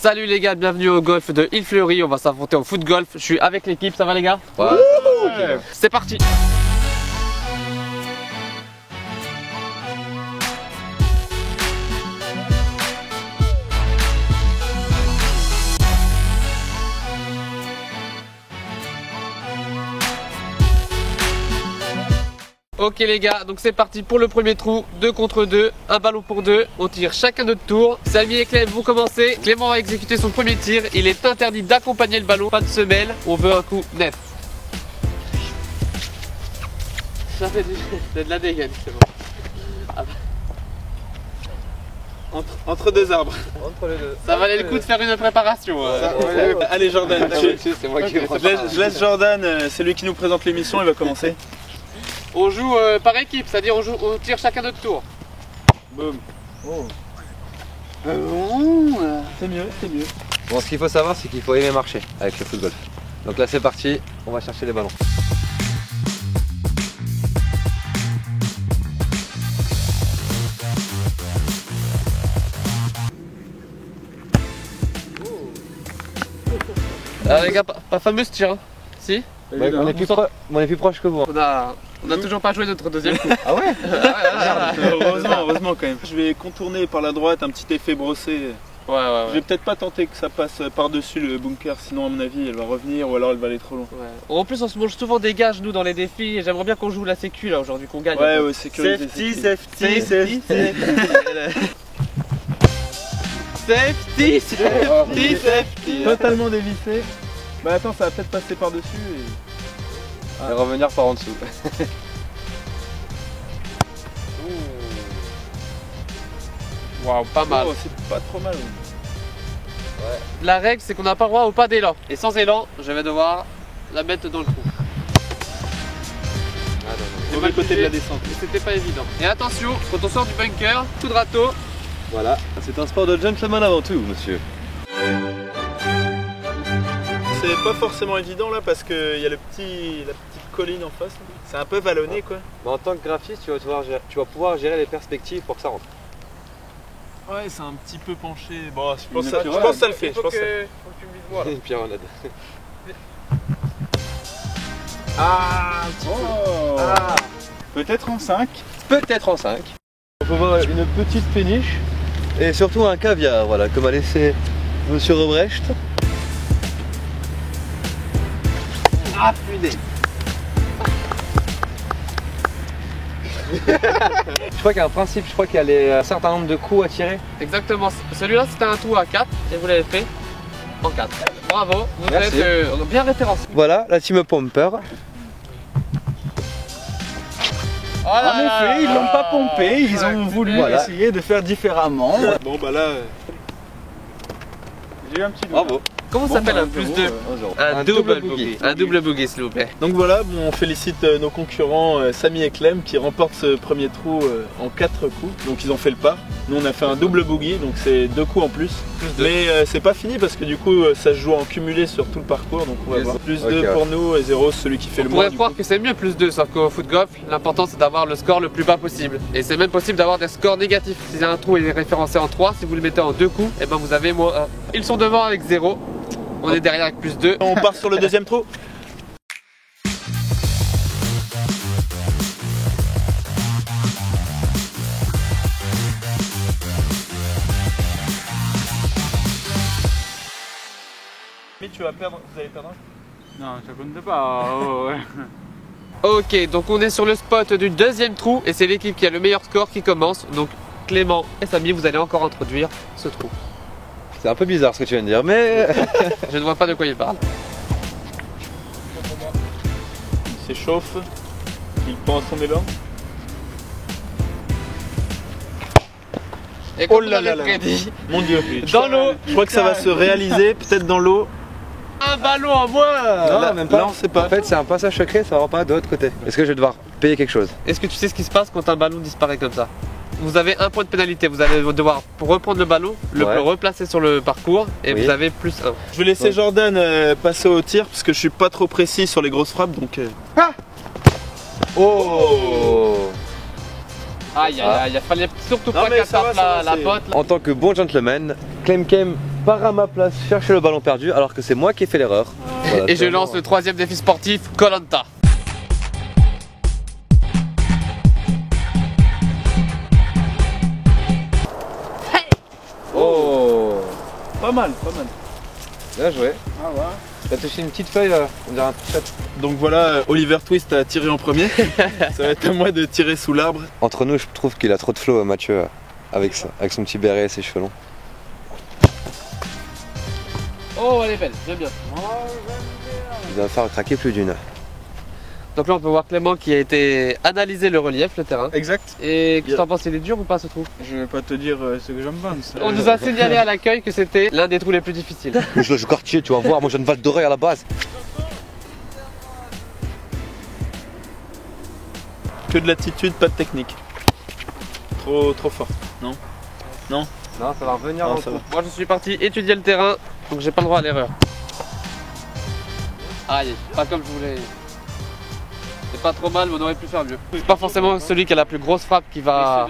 Salut les gars, bienvenue au golf de Île Fleury. On va s'affronter au foot golf. Je suis avec l'équipe, ça va les gars? Ouais. C'est parti. Ok les gars, donc c'est parti pour le premier trou, 2 contre 2, un ballon pour 2, on tire chacun notre tour. Samy et Clem vont commencer, Clément va exécuter son premier tir, il est interdit d'accompagner le ballon, pas de semelle, on veut un coup net. Ça fait de la dégaine, c'est bon. Ah bah. Entre deux arbres. Entre les deux. Ça valait le coup de faire une préparation. Allez Jordan, C'est moi qui je laisse Jordan, c'est lui qui nous présente l'émission, il va commencer. On joue par équipe, c'est-à-dire on tire chacun notre tour. Boum. Oh. C'est mieux, c'est mieux. Bon, ce qu'il faut savoir, c'est qu'il faut aimer marcher avec le foot golf. Donc là, c'est parti, on va chercher les ballons. Ah les gars, pas fameux ce tir, hein. Si Ouais, on est plus proche que vous. on a toujours pas joué notre deuxième coup. Ah ouais? Heureusement quand même. Je vais contourner par la droite, un petit effet brossé. Je vais peut-être pas tenter que ça passe par-dessus le bunker, sinon à mon avis elle va revenir ou alors elle va aller trop loin. Ouais. En plus on se mange souvent des gages nous dans les défis et j'aimerais bien qu'on joue la sécu là aujourd'hui, qu'on gagne. Ouais, ouais, sécurité. Safety. Totalement dévissé. Bah attends, ça va peut-être passer par-dessus et... Et revenir par en dessous. Waouh, pas mal. Oh, c'est pas trop mal. Ouais. La règle c'est qu'on n'a pas le droit au pas d'élan. Et sans élan, je vais devoir la mettre dans le trou. C'est mauvais côté de la descente. C'était pas évident. Et attention, quand on sort du bunker, coup de râteau. Voilà, c'est un sport de gentleman avant tout, monsieur. C'est pas forcément évident là parce qu'il y a la petite colline en face. C'est un peu vallonné quoi. Mais en tant que graphiste, tu vas pouvoir gérer les perspectives pour que ça rentre. Ouais, c'est un petit peu penché. Bon, je pense que ça le fait. Faut que tu me dises voilà. Et puis on a... Ah, Ah. Peut-être en 5. Peut-être en 5. On peut voir une petite péniche et surtout un caviar, voilà, comme a laissé monsieur Rebrecht. Ah punaise. Je crois qu'il y a un principe, je crois qu'il y a un certain nombre de coups à tirer. Exactement, celui-là c'était un trou à 4 et vous l'avez fait en 4. Bravo, vous Merci. êtes bien référencé. Voilà, la team Pomper. Oh là En là là effet, ils là l'ont pas là. pompé, ils ont voulu Voilà. essayer de faire différemment. Bon bah là, j'ai eu un petit doute. Bravo. Comment ça s'appelle un plus 2? Un double bogey. Un double bogey s'il vous plaît. Donc voilà, bon, on félicite nos concurrents Samy et Clem qui remportent ce premier trou en 4 coups. Donc ils ont fait le pas. Nous on a fait un double bogey, donc c'est 2 coups en plus. deux. Mais c'est pas fini parce que du coup ça se joue en cumulé sur tout le parcours. Donc on va voir plus 2 Ok, pour nous et 0 celui qui fait On le pourrait moins. croire que c'est mieux plus 2, sauf qu'au foot golf, l'important c'est d'avoir le score le plus bas possible. Et c'est même possible d'avoir des scores négatifs. Si un trou est référencé en 3, si vous le mettez en 2 coups, et ben vous avez moins 1. Ils sont devant avec 0. On est derrière avec plus 2. On part sur le deuxième trou. Mais tu vas perdre, vous allez perdre un? Non, ça compte pas. Oh, ouais. Ok, donc on est sur le spot du deuxième trou et c'est l'équipe qui a le meilleur score qui commence. Donc Clément et Samy, vous allez encore introduire ce trou. C'est un peu bizarre ce que tu viens de dire, mais... Je ne vois pas de quoi il parle. Il s'échauffe, il prend son élan. Et comme Oh là vous là l'avez là. prédit, Mon dieu. dans l'eau, Je crois que ça va se réaliser, peut-être dans l'eau. un ballon en moins. Non, là, même pas. là, on sait pas. En fait, c'est un passage secret, ça va pas de l'autre côté. Est-ce que je vais devoir payer quelque chose? Est-ce que tu sais ce qui se passe quand un ballon disparaît comme ça? Vous avez un point de pénalité, vous allez devoir reprendre le ballon, le Ouais. replacer sur le parcours et Oui. vous avez plus 1. Je vais laisser Jordan passer au tir parce que je suis pas trop précis sur les grosses frappes donc. Oh. Aïe aïe aïe, il fallait surtout Non, pas mais qu'elle ça va, tape ça va, la c'est- pote. En tant que bon gentleman, Clem part à ma place chercher le ballon perdu alors que c'est moi qui ai fait l'erreur. Voilà, Et je lance le troisième défi sportif, Koh-Lanta. Oh, Pas mal, pas mal. bien joué. Ah ouais. T'as touché une petite feuille, on dirait un t-shirt. Donc voilà, Oliver Twist a tiré en premier. Ça va être à moi de tirer sous l'arbre. Entre nous, je trouve qu'il a trop de flow, Mathieu, avec ça, avec son petit béret et ses cheveux longs. Oh, elle est belle, j'aime bien. Il va faire craquer plus d'une. Donc là, on peut voir Clément qui a été analyser le relief, le terrain. Exact. Et qu'est-ce que t'en penses, il est dur ou pas ce trou? Je vais pas te dire ce que j'en pense. On nous a signalé à l'accueil que c'était l'un des trous les plus difficiles. Je joue quartier, tu vas voir, moi je viens de Val d'Oreuil à la base. Que de l'attitude, pas de technique. Trop fort. Non. Non, ça va revenir Non, dans le ça trou. va. Moi, je suis parti étudier le terrain, donc j'ai pas le droit à l'erreur. Aïe, pas comme je voulais. C'est pas trop mal, mais on aurait pu faire mieux. C'est pas forcément celui qui a la plus grosse frappe qui va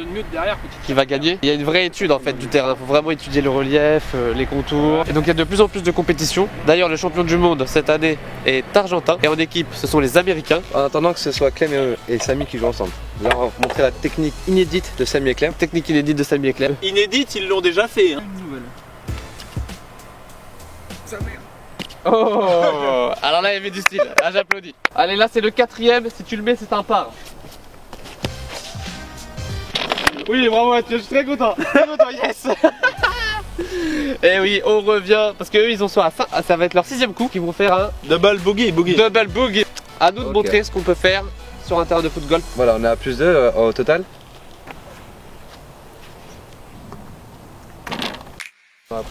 gagner. Il y a une vraie étude en fait du terrain. Il faut vraiment étudier le relief, les contours. Et donc il y a de plus en plus de compétitions. D'ailleurs, le champion du monde cette année est argentin. Et en équipe, ce sont les Américains. En attendant que ce soit Clem et Samy qui jouent ensemble. Là, on va vous montrer la technique inédite de Samy et Clem. Technique inédite de Samy et Clem. Inédite, ils l'ont déjà fait. Hein. Oh, alors là il y avait du style, là j'applaudis. Allez, là c'est le quatrième, si tu le mets c'est un par. Oui, bravo Mathieu, je suis très content, yes. Et oui, on revient, parce qu'eux ils ont soit ça va être leur 6ème coup, qu'ils vont faire un Double boogie. double boogie. À nous de montrer ce qu'on peut faire sur un terrain de foot golf. Voilà, on est à plus 2 au total.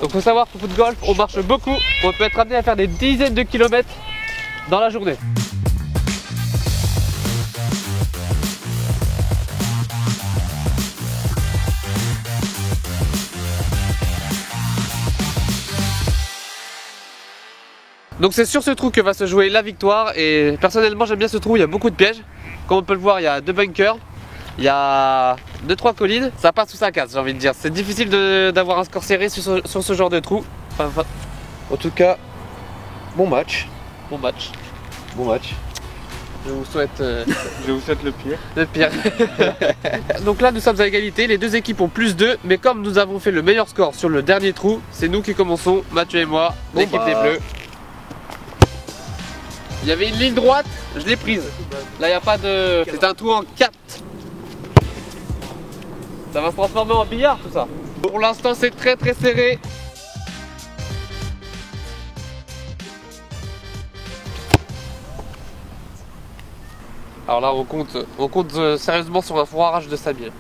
Donc faut savoir qu'au foot golf on marche beaucoup, on peut être amené à faire des dizaines de kilomètres dans la journée. Donc c'est sur ce trou que va se jouer la victoire et personnellement j'aime bien ce trou, il y a beaucoup de pièges. Comme on peut le voir, il y a 2 bunkers. Il y a 2-3 collines, ça passe ou ça casse, j'ai envie de dire. C'est difficile d'avoir un score serré sur ce genre de trou. Enfin, En tout cas, bon match. bon match. Bon match. Je vous souhaite Je vous souhaite le pire. le pire. Donc là, nous sommes à égalité. Les deux équipes ont plus 2. Mais comme nous avons fait le meilleur score sur le dernier trou, c'est nous qui commençons, Mathieu et moi, l'équipe des Bleus. Il y avait une ligne droite, je l'ai prise. Là, il n'y a pas de. C'est un trou en 4. Ça va se transformer en billard tout ça. Pour l'instant c'est très serré. Alors là on compte sérieusement sur un foirage de Samy.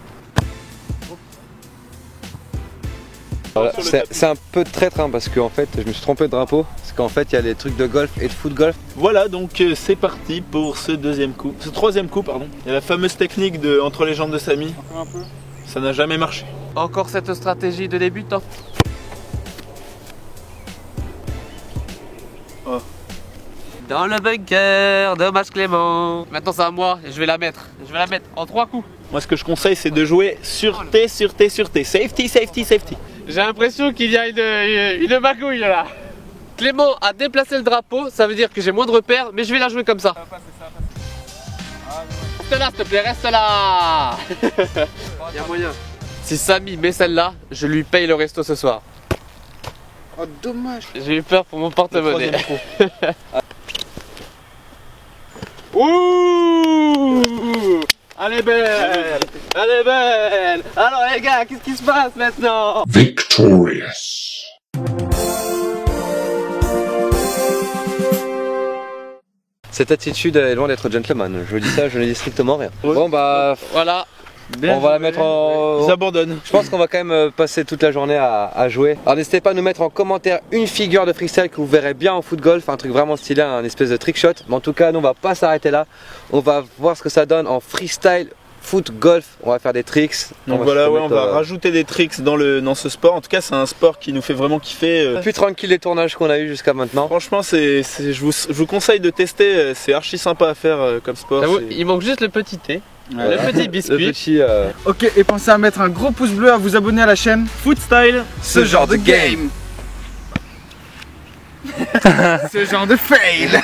Voilà, c'est un peu traître hein, parce qu'en fait je me suis trompé de drapeau. Parce qu'en fait il y a les trucs de golf et de foot golf. Voilà, donc c'est parti pour ce troisième coup, pardon. Il y a la fameuse technique de entre les jambes de Samy. Un peu. Ça n'a jamais marché. Encore cette stratégie de débutant. Oh. Dans le bunker, dommage Clément. Maintenant c'est à moi et je vais la mettre. Je vais la mettre en 3 coups. Moi ce que je conseille c'est de jouer sûreté. Safety. J'ai l'impression qu'il y a une magouille là. Clément a déplacé le drapeau, ça veut dire que j'ai moins de repères, mais je vais la jouer comme ça. Reste là, s'il te plaît, reste là. Il y a moyen. Si Samy met celle-là, je lui paye le resto ce soir. Oh, dommage. J'ai eu peur pour mon porte-monnaie. Ouh! Elle est belle. Elle est belle. Alors les gars, qu'est-ce qui se passe maintenant? Victorious. Cette attitude est loin d'être gentleman. Je vous dis ça, je ne dis strictement rien. Bon bah Voilà. Bien on va la joué. mettre en... Ils abandonnent. Je pense qu'on va quand même passer toute la journée à jouer. Alors n'hésitez pas à nous mettre en commentaire une figure de freestyle que vous verrez bien en foot golf, un truc vraiment stylé, un espèce de trick shot. Mais en tout cas, nous on va pas s'arrêter là. On va voir ce que ça donne en freestyle, foot golf. On va faire des tricks. Donc voilà, ouais, on va rajouter des tricks dans ce sport. En tout cas, c'est un sport qui nous fait vraiment kiffer. Plus tranquille les tournages qu'on a eu jusqu'à maintenant. Franchement, je vous conseille de tester. C'est archi sympa à faire comme sport. J'avoue, il manque juste le petit thé. Voilà. Le petit biscuit. Le petit, Ok, et pensez à mettre un gros pouce bleu, à vous abonner à la chaîne Foot style, ce genre de game. Ce genre de fail.